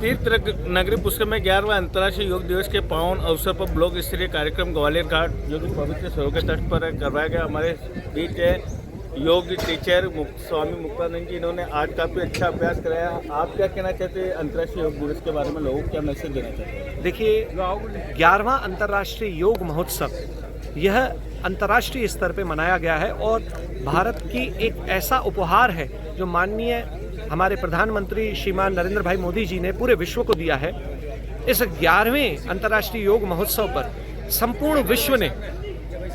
तीर्थ नगरी पुष्कर में 11वां अंतर्राष्ट्रीय योग दिवस के पावन अवसर पर ब्लॉक स्तरीय कार्यक्रम ग्वालियर घाट जो कि पवित्र सरोवर के तट पर करवाया गया। हमारे बीच है योग टीचर स्वामी मुक्तानंद जी, इन्होंने आज काफ़ी अच्छा अभ्यास कराया। आप क्या कहना चाहते हैं अंतर्राष्ट्रीय योग दिवस के बारे में, लोगों को क्या मैसेज देना चाहते हैं? देखिए, 11वां अंतर्राष्ट्रीय योग महोत्सव यह अंतर्राष्ट्रीय स्तर पे मनाया गया है और भारत की एक ऐसा उपहार है जो माननीय हमारे प्रधानमंत्री श्रीमान नरेंद्र भाई मोदी जी ने पूरे विश्व को दिया है। इस 11वें अंतर्राष्ट्रीय योग महोत्सव पर संपूर्ण विश्व ने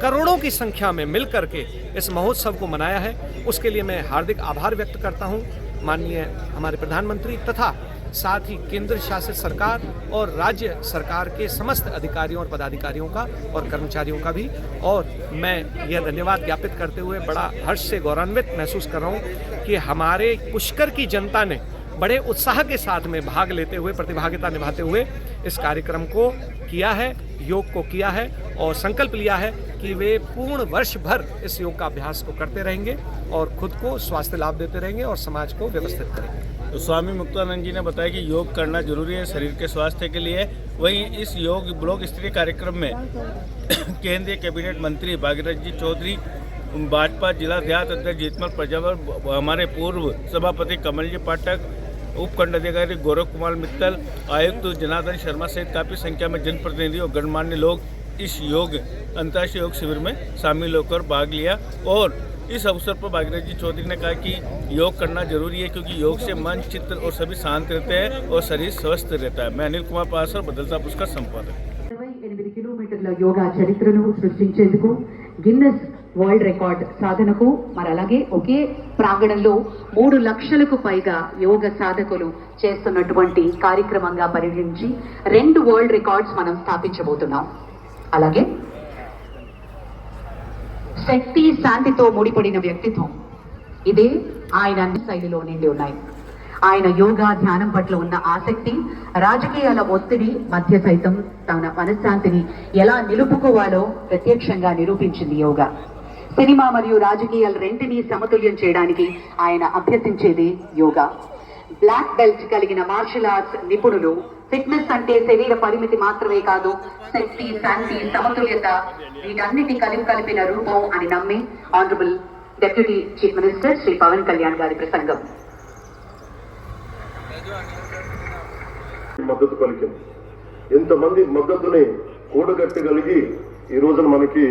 करोड़ों की संख्या में मिल करके इस महोत्सव को मनाया है। उसके लिए मैं हार्दिक आभार व्यक्त करता हूं माननीय हमारे प्रधानमंत्री तथा साथ ही केंद्र शासित सरकार और राज्य सरकार के समस्त अधिकारियों और पदाधिकारियों का और कर्मचारियों का भी। और मैं यह धन्यवाद ज्ञापित करते हुए बड़ा हर्ष से गौरवान्वित महसूस कर रहा हूँ कि हमारे पुष्कर की जनता ने बड़े उत्साह के साथ में भाग लेते हुए, प्रतिभागिता निभाते हुए इस कार्यक्रम को किया है, योग को किया है और संकल्प लिया है कि वे पूर्ण वर्ष भर इस योग का अभ्यास को करते रहेंगे और खुद को स्वास्थ्य लाभ देते रहेंगे और समाज को व्यवस्थित करेंगे। तो स्वामी मुक्तानंद जी ने बताया कि योग करना जरूरी है शरीर के स्वास्थ्य के लिए। वहीं इस योग ब्लॉक स्तरीय कार्यक्रम में केंद्रीय कैबिनेट मंत्री भागीरथ जी चौधरी, भाजपा जिला अध्यक्ष जीतमल प्रजापति, हमारे पूर्व सभापति कमल जी पाठक, उपखंड अधिकारी गौरव कुमार मित्तल, आयुक्त जनार्दन शर्मा सहित काफ़ी संख्या में जनप्रतिनिधि और गणमान्य लोग इस योग अंतर्राष्ट्रीय योग शिविर में शामिल होकर भाग लिया। और इस अवसर पर भागीरथ जी चौधरी ने कहा कि योग करना जरूरी है क्योंकि योग से मन, चित्त और सभी शांत रहते हैं और शरीर स्वस्थ रहता है। मैं अनिल कुमार पासर, बदलता पुष्कर संपादक। 28 కిలోమీటర్ల యోగా చరిత్రను సృష్టించేందుకు గిన్నెస్ వరల్డ్ రికార్డ్ సాధనకు మరి అలాగే ఒకే ప్రాంగణంలో 3 లక్షలకు పైగా యోగ సాధకులు చేస్తున్నటువంటి కార్యక్రమంగా పరిగణించి 2 వరల్డ్ రికార్డ్స్ మనం స్థాపించబోతున్నాం. అలాగే శక్తి, శాంతితో ముడిపడిన వ్యక్తిత్వం ఇదే ఆయన శైలిలో నిండి ఉన్నాయి. ఆయన యోగా, ధ్యానం పట్ల ఉన్న ఆసక్తి, రాజకీయాల ఒత్తిడి మధ్య సైతం తన మనశ్శాంతిని ఎలా నిలుపుకోవాలో ప్రత్యక్షంగా నిరూపించింది యోగా. సినిమా మరియు రాజకీయాలు రెంటిని సమతుల్యం చేయడానికి ఆయన అభ్యసించేది యోగా. బ్లాక్ బెల్ట్ కలిగిన మార్షల్ ఆర్ట్స్ నిపుణులు ఫిట్నెస్ అంటే శరీర పరిమితి మాత్రమే కాదు, శక్తి, శాంతి, సమతుల్యత వీటన్నిటి కలిపిన రూపం అని నమ్మి honourable deputy chief minister Shri Pawan Kalyan గారి ప్రసంగం. మద్దతు పలికింది. ఇంతమంది మద్దతుని కూడగట్టగలిగి ఈ రోజున మనకి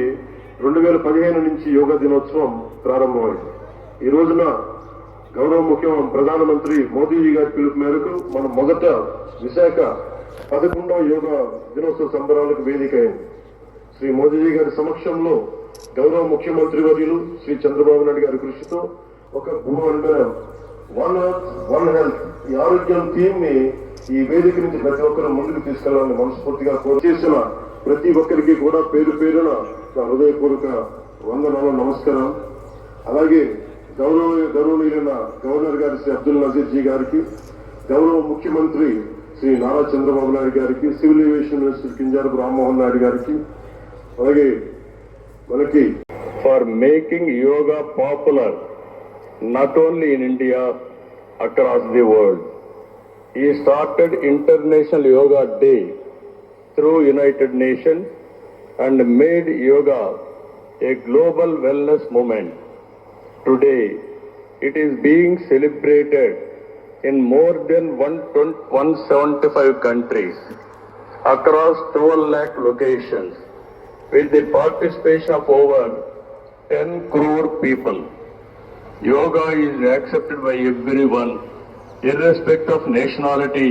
2015 నుంచి యోగా దినోత్సవం ప్రారంభమైంది. ఈ రోజున గౌరవ ముఖ్యమంత్రి ప్రధానమంత్రి మోదీజీ గారి పిలుపు మేరకు మనం మొదట విశాఖ 11వ యోగా దినోత్సవ సంబరాలకు వేదిక అయింది. శ్రీ మోదీజీ గారి సమక్షంలో గౌరవ ముఖ్యమంత్రి వర్యులు శ్రీ చంద్రబాబు నాయుడు గారి కృషితో ఒక వన్ ఎర్త్ వన్ హెల్త్ ఈ ఆరోగ్యం థీమ్ ని ఈ వేదిక నుంచి ప్రతి ఒక్కరు ముందుకు తీసుకెళ్లాలని మనస్ఫూర్తిగా చేసిన ప్రతి ఒక్కరికి కూడా పేరు పేరున హృదయపూర్వక వందనాలు, నమస్కారం. అలాగే గౌరవనీయులైన గవర్నర్ గారి శ్రీ అబ్దుల్ నజీర్ జీ గారికి, గౌరవ ముఖ్యమంత్రి శ్రీ నారా చంద్రబాబు నాయుడు గారికి, civil aviation minister Kinjarapu Rammohan Naidu గారికి, అలాగే మనకి for making yoga popular not only in India, across the world. He started International Yoga Day through United Nations and made yoga a global wellness movement. Today, it is being celebrated in more than 175 countries across 12 lakh locations with the participation of over 10 crore people. Yoga is accepted by everyone, irrespective of nationality,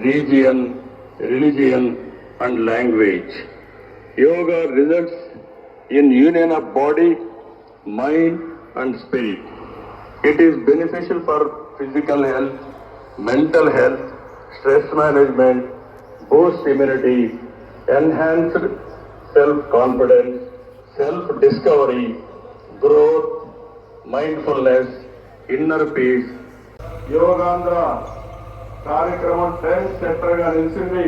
region, religion, and language. Yoga results in union of body, mind, and spirit. It is beneficial for physical health, mental health, stress management, boosts immunity, enhanced self-confidence, self-discovery, growth, mindfulness, inner peace. Yogandhra కార్యక్రమం trend setter గా నిలిచింది.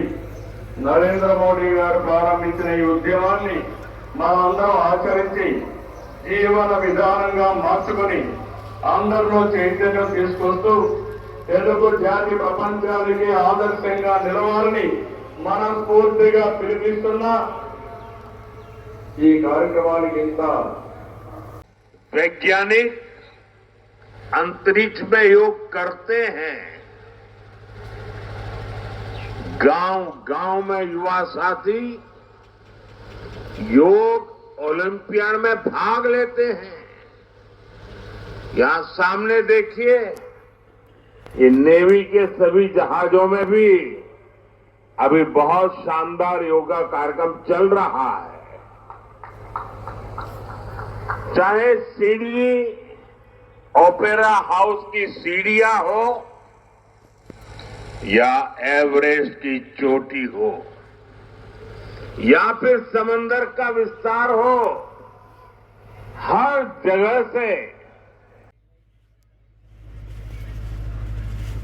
నరేంద్ర మోడీ గారు ప్రారంభించిన ఈ ఉద్యమాన్ని మనందరం ఆచరించి జీవన విధానంగా మార్చుకొని అందరిలో చైతన్యం తీసుకొస్తూ తెలుగు జాతి ప్రపంచానికి ఆదర్శంగా నిలవాలని మనస్ఫూర్తిగా పిలుపుస్తున్నా ఈ కార్యక్రమానికి ఇంత वैज्ञानिक अंतरिक्ष में योग करते हैं, गांव गांव में युवा साथी योग ओलंपियाड में भाग लेते हैं। यहां सामने देखिए, ये नेवी के सभी जहाजों में भी अभी बहुत शानदार योगा कार्यक्रम चल रहा है। चाहे सीढ़ी ओपेरा हाउस की सीढ़ियां हो या एवरेस्ट की चोटी हो या फिर समंदर का विस्तार हो, हर जगह से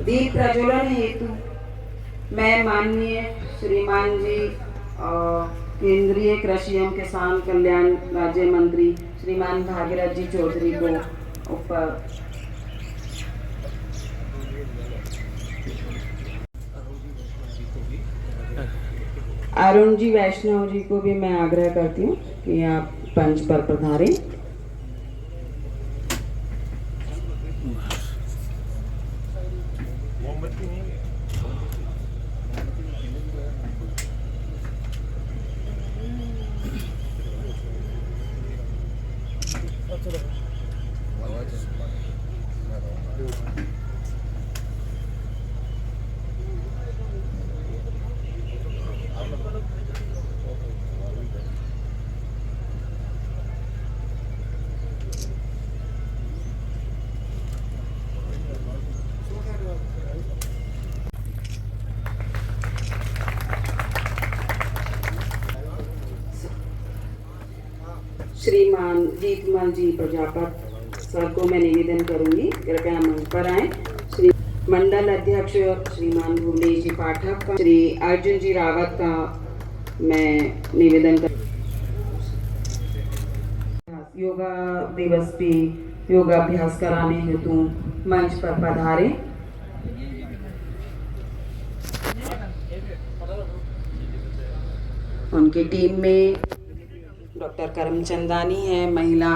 दीप प्रज्वलन हेतु मैं माननीय श्रीमान जी केंद्रीय कृषि एवं किसान कल्याण राज्य मंत्री श्रीमान भागीरथ जी चौधरी को ऊपर अरुण जी वैष्णव जी को भी मैं आग्रह करती हूँ कि आप पंच पर पधारें। श्रीमान जीतमल जी प्रजापत सर को मैं निवेदन करूंगी, कृपया मंच पर आए। श्री मंडल अध्यक्ष श्रीमान भुवनेश जी पाठक, श्री अर्जुन जी रावत का मैं निवेदन कर योगा दिवस पे योगाभ्यास कराने हेतु मंच पर पधारे। उनकी टीम में डॉक्टर करमचंदानी है महिला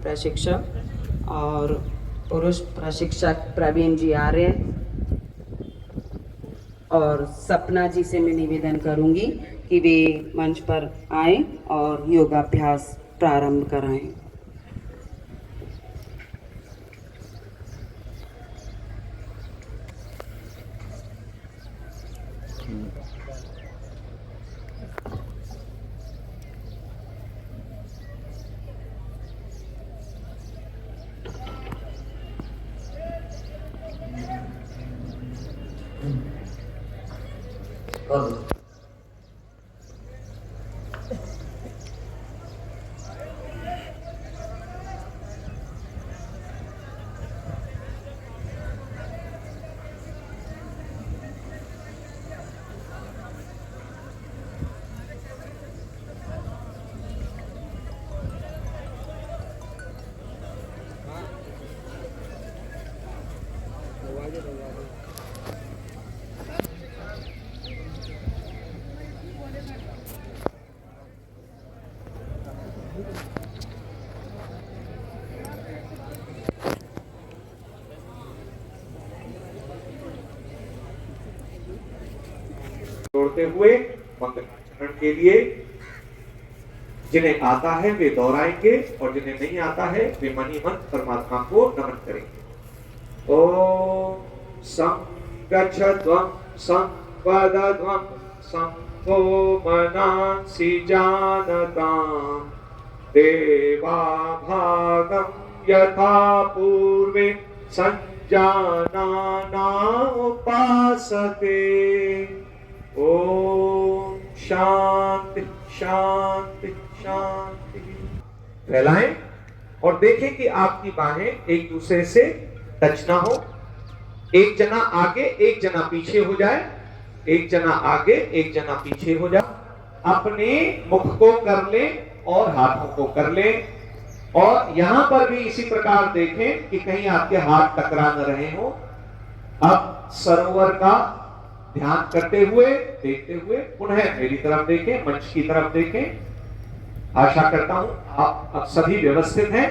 प्रशिक्षक और पुरुष प्रशिक्षक प्रवीण जी आर्य, और सपना जी से मैं निवेदन करूंगी कि वे मंच पर आए और योगाभ्यास प्रारंभ कराएं। जोड़ते हुए मंगलाचरण के लिए जिन्हें आता है वे दोहराएंगे और जिन्हें नहीं आता है वे मन ही मन परमात्मा को नमन करेंगे। ओम संगच्छध्वं संपदध्वं संभो मनांसि जानतां देवा भागं यथा पूर्वे संजानाना उपासते। ओम शांति शांति शांति। फैलाएं और देखें कि आपकी बाहें एक दूसरे से टच ना हो। एक जना आगे एक जना पीछे हो जाए, एक जना आगे एक जना पीछे हो जाए। अपने मुख को कर लें और हाथों को कर लें, और यहां पर भी इसी प्रकार देखें कि कहीं आपके हाथ टकरा न रहे हो। अब सरोवर का ध्यान करते हुए, देखते हुए पुनः मेरी तरफ देखें, मंच की तरफ देखें। आशा करता हूं आप अब सभी व्यवस्थित हैं।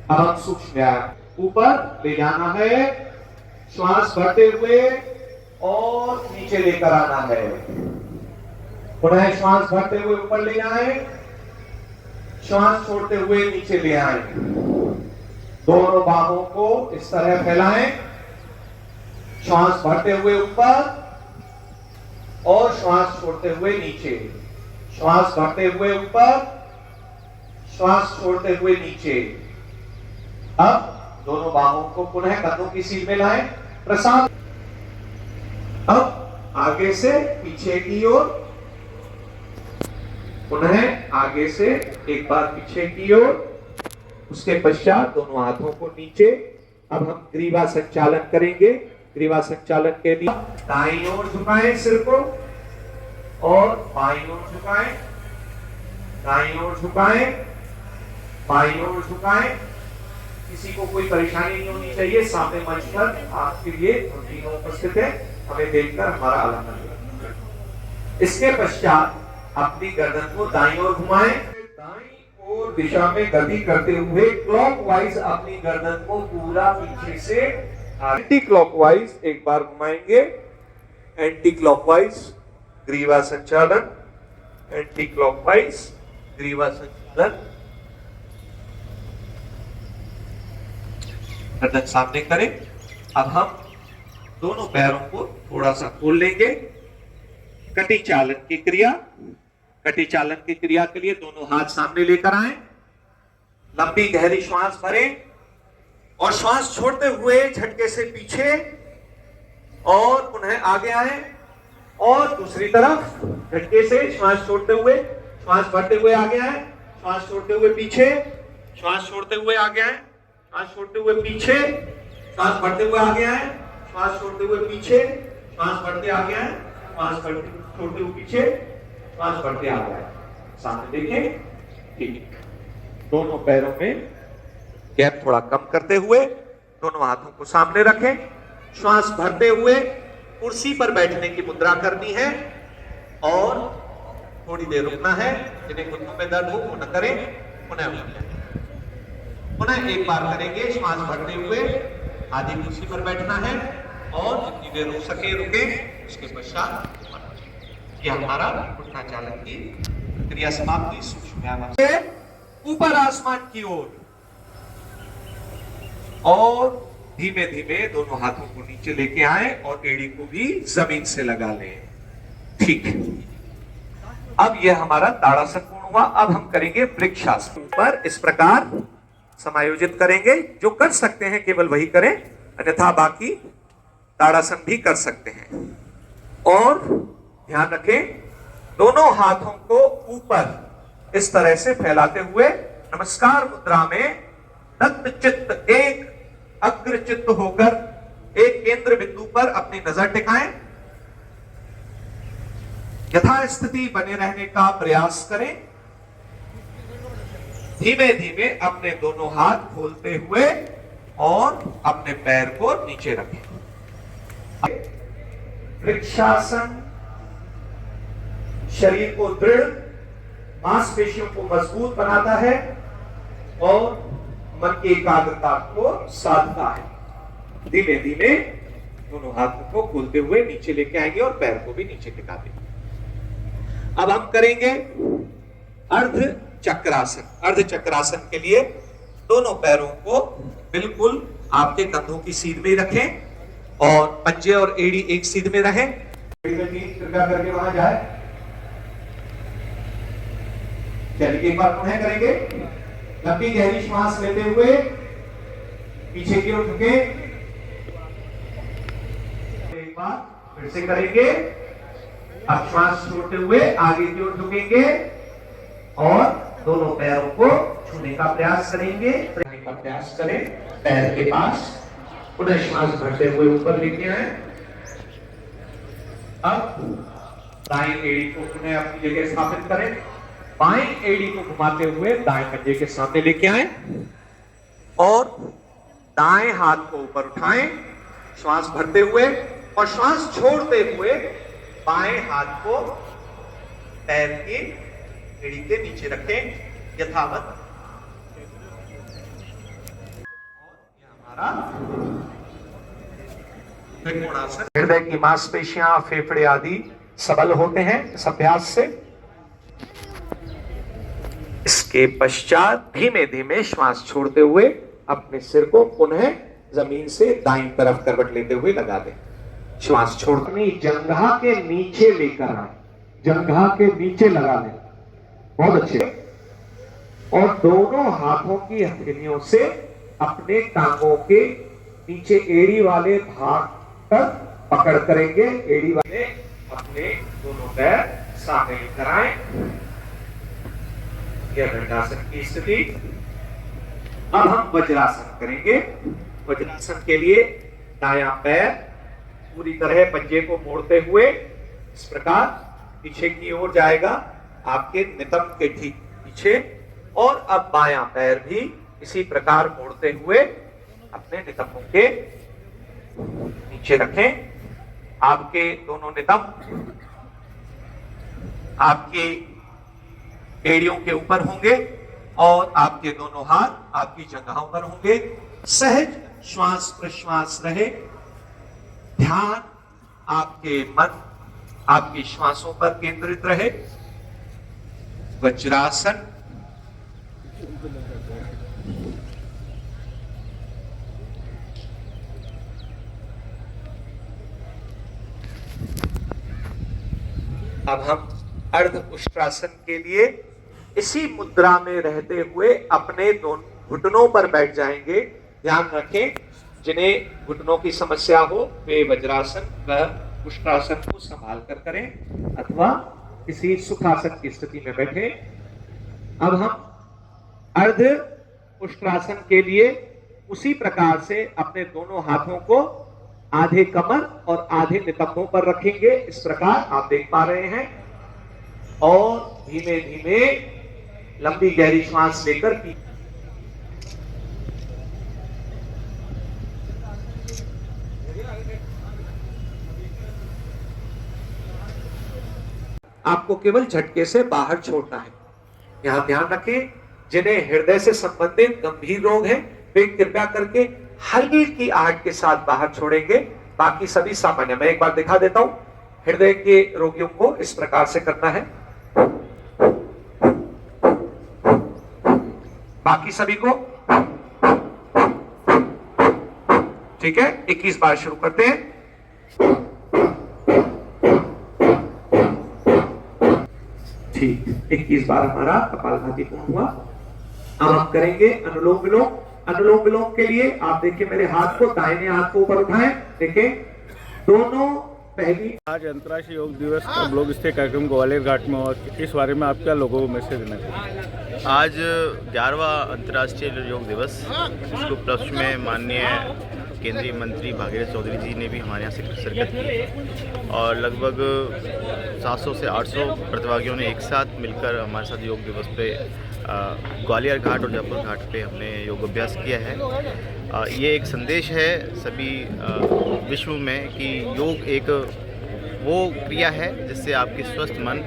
अब हम सूक्ष्म व्यायाम ऊपर ले जाना है, श्वास भरते हुए और नीचे लेकर आना है। पुनः श्वास भरते हुए ऊपर ले आए, श्वास छोड़ते हुए नीचे ले आए। दोनों बाहों को इस तरह फैलाएं, श्वास भरते हुए ऊपर और श्वास छोड़ते हुए नीचे। श्वास भरते हुए ऊपर, श्वास छोड़ते हुए नीचे। अब दोनों बाहों को पुनः कंधों की सीध में लाएं, प्रसाद। अब आगे से पीछे की ओर, पुनः आगे से एक बार पीछे की ओर, उसके पश्चात दोनों हाथों को नीचे। अब हम ग्रीवा संचालन करेंगे। ग्रीवा संचालन के लिए दाईं ओर झुकाएं सिर को और बाईं ओर झुकाएं, दाईं ओर झुकाएं, बाईं ओर झुकाएं। किसी को कोई परेशानी नहीं होनी चाहिए। सामने मंच पर आपके लिए हम तीनों उपस्थित हैं, हमें देखकर हमारा आनंद। इसके पश्चात अपनी गर्दन को दाईं ओर घुमाएं, दाईं ओर दिशा में गति करते हुए क्लॉकवाइज अपनी गर्दन को पूरा पीछे से एंटी क्लॉकवाइज एक बार घुमाएंगे। एंटी क्लॉकवाइज ग्रीवा संचालन, एंटी क्लॉकवाइज ग्रीवा संचालन। गर्दन सामने करें। अब हम दोनों पैरों को थोड़ा सा खोल लेंगे। कटी चालन की क्रिया। कटी चालन की क्रिया के लिए दोनों हाथ सामने लेकर आए, लंबी गहरी श्वास भरें और श्वास छोड़ते हुए झटके से पीछे और पुनः आगे आए और दूसरी तरफ झटके से श्वास छोड़ते हुए, श्वास भरते हुए आगे आए, श्वास छोड़ते हुए पीछे, श्वास छोड़ते हुए आगे आए, श्वास छोड़ते हुए पीछे, श्वास भरते हुए आगे आए, श्वास छोड़ते हुए पीछे, श्वास भरते आगे आए, श्वास छोड़ते हुए पीछे, श्वास भरते आगे आए। सामने देखें। ठीक। दोनों पैरों में गैप थोड़ा कम करते हुए दोनों हाथों को सामने रखें। श्वास भरते हुए कुर्सी पर बैठने की मुद्रा करनी है और थोड़ी देर रुकना है। जिन्हें घुटनों में दर्द हो वो न करें। पुनः एक बार करेंगे। श्वास भरते हुए आधी कुर्सी पर बैठना है और जितनी देर रुक सके रुके। उसके पश्चात यह हमारा घुटना चालन की क्रिया समाप्त हुई। सूक्ष्म व्यायाम से ऊपर आसमान की ओर और धीमे धीमे दोनों हाथों को नीचे लेके आए और एड़ी को भी जमीन से लगा लें। ठीक। अब यह हमारा ताड़ासन पूर्ण हुआ। अब हम करेंगे वृक्षासन। ऊपर इस प्रकार समायोजित करेंगे। जो कर सकते हैं केवल वही करें, अन्यथा बाकी ताड़ासन भी कर सकते हैं। और ध्यान रखें, दोनों हाथों को ऊपर इस तरह से फैलाते हुए नमस्कार मुद्रा में दत्त चित्त एक अग्र चित्त होकर एक केंद्र बिंदु पर अपनी नजर टिकाएं। यथास्थिति बने रहने का प्रयास करें। धीमे धीमे अपने दोनों हाथ खोलते हुए और अपने पैर को नीचे रखें। वृक्षासन शरीर को दृढ़, मांसपेशियों को मजबूत बनाता है और मन की एकाग्रता को साधता है। धीमे धीमे दोनों हाथों को खोलते हुए नीचे लेके आएंगे और पैर को भी नीचे टिका देंगे। अब हम करेंगे अर्ध चक्रासन। अर्ध चक्रासन के लिए दोनों पैरों को बिल्कुल आपके कंधों की सीध में रखें और पंजे और एड़ी एक सीध में रहें। कृपया करके वहां जाए। चलिए एक बार पुनः करेंगे। लंबी गहरी श्वास लेते हुए पीछे की ओर झुके। एक बार फिर से करेंगे। अब श्वास छोड़ते हुए आगे की ओर झुकेंगे और दोनों पैरों को छूने का प्रयास करेंगे। का प्रयास करें पैर के पास। पुनः श्वास भरते हुए ऊपर लेके आए। अब दाएं एड़ी को पुनः अपनी जगह स्थापित करें। बाएं एड़ी को घुमाते हुए दाएं पंजे के सामने लेके आए और दाएं हाथ को ऊपर उठाएं श्वास भरते हुए और श्वास छोड़ते हुए बाएं हाथ को पैर की एड़ी के नीचे रखें यथावत। हमारा त्रिकोणासन। हृदय की मांसपेशियां, फेफड़े आदि सबल होते हैं इस अभ्यास से। इसके पश्चात धीमे धीमे श्वास छोड़ते हुए अपने सिर को पुनः जमीन से दाईं तरफ करवट लेते हुए लगा दें। श्वास छोड़नी जंघा के नीचे लेकर आए, जंघा के नीचे लगा लें। बहुत अच्छे। और दोनों हाथों की हथेलियों से अपने टांगों के नीचे एड़ी वाले भाग तक पकड़ करेंगे। एड़ी वाले अपने दोनों पैर सामने लेकर आए। यह दंडासन की स्थिति। अब हम वज्रासन करेंगे। वज्रासन के लिए दायां पैर पूरी तरह पंजे को मोड़ते हुए इस प्रकार पीछे की ओर जाएगा, आपके नितंब के ठीक पीछे। और अब बायां पैर भी इसी प्रकार मोड़ते हुए अपने नितंबों के नीचे रखें। आपके दोनों नितंब आपकी एड़ियों के ऊपर होंगे और आपके दोनों हाथ आपकी जंघाओं पर होंगे। सहज श्वास प्रश्वास रहे। ध्यान आपके मन, आपकी श्वासों पर केंद्रित रहे। वज्रासन। अब हम अर्ध उष्ट्रासन के लिए इसी मुद्रा में रहते हुए अपने दोनों घुटनों पर बैठ जाएंगे। ध्यान रखें, जिन्हें घुटनों की समस्या हो वे वज्रासन व उष्ट्रासन को संभाल कर करें अथवा किसी सुखासन की स्थिति में बैठे। अब हम अर्ध उष्ट्रासन के लिए उसी प्रकार से अपने दोनों हाथों को आधे कमर और आधे नितंबों पर रखेंगे। इस प्रकार आप देख पा रहे हैं। और धीमे धीमे लंबी गहरी श्वास लेकर आपको केवल झटके से बाहर छोड़ना है। यहां ध्यान रखें, जिन्हें हृदय से संबंधित गंभीर रोग हैं वे कृपया करके हल्की आहट के साथ बाहर छोड़ेंगे, बाकी सभी सामान्य। मैं एक बार दिखा देता हूं। हृदय के रोगियों को इस प्रकार से करना है, बाकी सभी को। ठीक है, 21 बार शुरू करते हैं। ठीक, 21 बार हमारा कपालभाति पूर्ण हुआ। अब हम करेंगे अनुलोम विलोम। अनुलोम विलोम के लिए आप देखिए मेरे हाथ को, दाहिने हाथ को ऊपर उठाएं। देखिए दोनों पहली। आज अंतर्राष्ट्रीय योग दिवस का ब्लॉक स्तरीय कार्यक्रम ग्वालियर घाट में हुआ। इस बारे में आप क्या लोगों को मैसेज देना चाहिए? आज 11वां अंतर्राष्ट्रीय योग दिवस, इसको उपलक्ष्य में माननीय केंद्रीय मंत्री भागीरथ चौधरी जी ने भी हमारे यहाँ से शिरकत की और लगभग 700 से 800 प्रतिभागियों ने एक साथ मिलकर हमारे साथ योग दिवस पे ग्वालियर घाट और जयपुर घाट पे हमने योग अभ्यास किया है। ये एक संदेश है सभी विश्व में कि योग एक वो क्रिया है जिससे आपके स्वस्थ मन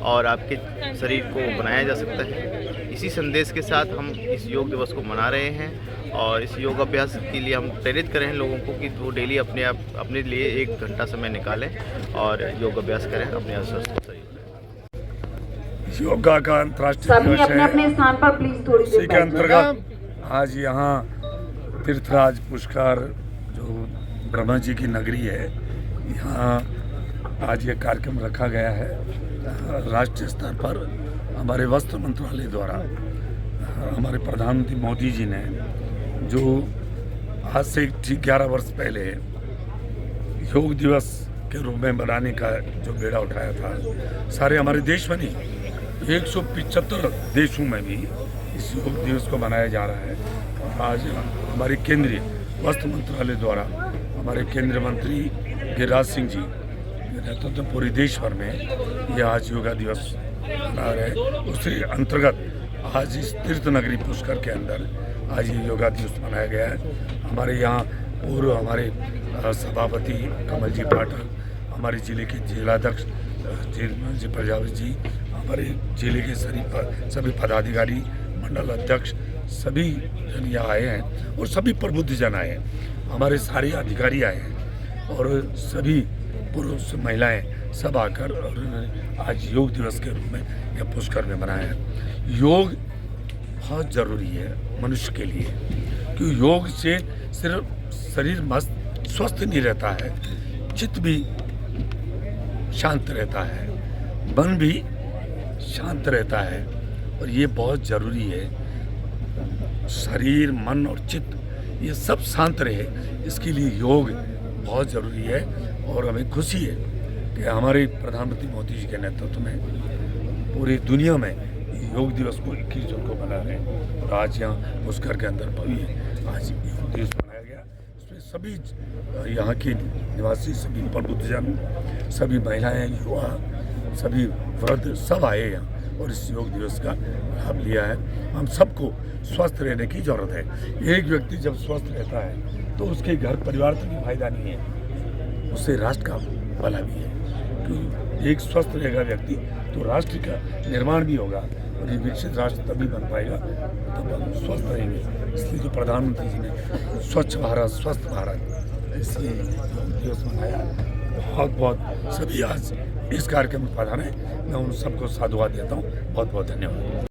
और आपके शरीर को बनाया जा सकता है। इसी संदेश के साथ हम इस योग दिवस को मना रहे हैं और इस योग अभ्यास के लिए हम प्रेरित करें लोगों को कि वो डेली अपने लिए 1 घंटा समय निकालें और योग अभ्यास करें अपने स्वस्थ शरीर में। योगा का अंतर्राष्ट्रीय दिवस है। अपने स्थान पर प्लीज थोड़ी इसी के अंतर्गत आज यहाँ तीर्थराज पुष्कर जो ब्रह्मा जी की नगरी है, यहाँ आज ये कार्यक्रम रखा गया है। राष्ट्रीय स्तर पर हमारे वस्त्र मंत्रालय द्वारा हमारे प्रधानमंत्री मोदी जी ने जो आज से ठीक 11 वर्ष पहले योग दिवस के रूप में मनाने का जो बेड़ा उठाया था, सारे हमारे देश में नहीं 175 देशों में भी इस योग दिवस को मनाया जा रहा है। और आज हमारे केंद्रीय वस्त्र मंत्रालय द्वारा हमारे केंद्रीय मंत्री गिरिराज सिंह जी नेतृत्व में पूरे देश भर में यह आज योगा दिवस मना रहे हैं। उसके अंतर्गत आज इस तीर्थ नगरी पुष्कर के अंदर आज ये योगा दिवस मनाया गया है। हमारे यहाँ पूर्व हमारे सभापति कमल जी पाठक, हमारे जिले के जिलाध्यक्ष जी प्रजापति जी, हमारे जिले के सभी पदाधिकारी, मंडल अध्यक्ष, सभी जन यहाँ आए हैं और सभी प्रबुद्ध जन आए हैं। हमारे सारे अधिकारी आए हैं और सभी पुरुष महिलाएं सब आकर और उन्होंने आज योग दिवस के रूप में यह पुष्कर में मनाया है। योग बहुत ज़रूरी है मनुष्य के लिए, क्योंकि योग से सिर्फ शरीर मस्त स्वस्थ नहीं रहता है, चित्त भी शांत रहता है, मन भी शांत रहता है और ये बहुत ज़रूरी है। शरीर, मन और चित्त ये सब शांत रहे, इसके लिए योग बहुत ज़रूरी है। और हमें खुशी है कि हमारे प्रधानमंत्री मोदी जी के नेतृत्व में पूरी दुनिया में योग दिवस को 21 जून को मना रहे हैं और आज यहाँ पुष्कर के अंदर भव्य आज योग दिवस मनाया गया। इसमें सभी यहाँ के निवासी, सभी प्रबुद्धजन, सभी महिलाएं, युवा, सभी वृद्ध सब आए यहाँ और इस योग दिवस का लाभ लिया है। हम सबको स्वस्थ रहने की ज़रूरत है। एक व्यक्ति जब स्वस्थ रहता है तो उसके घर परिवार तक भी फायदा नहीं है, उससे राष्ट्र का भला भी है। क्योंकि एक स्वस्थ रहेगा व्यक्ति तो राष्ट्र का निर्माण भी होगा और ये विकसित राष्ट्र तभी बन पाएगा तब हम स्वस्थ रहेंगे। इसलिए जो प्रधानमंत्री जी ने स्वच्छ भारत, स्वस्थ भारत, इसलिए योग दिवस मनाया। बहुत बहुत सभी आज इस कार्यक्रम में पधारे, मैं उन सबको साधुवाद देता हूँ। बहुत बहुत धन्यवाद।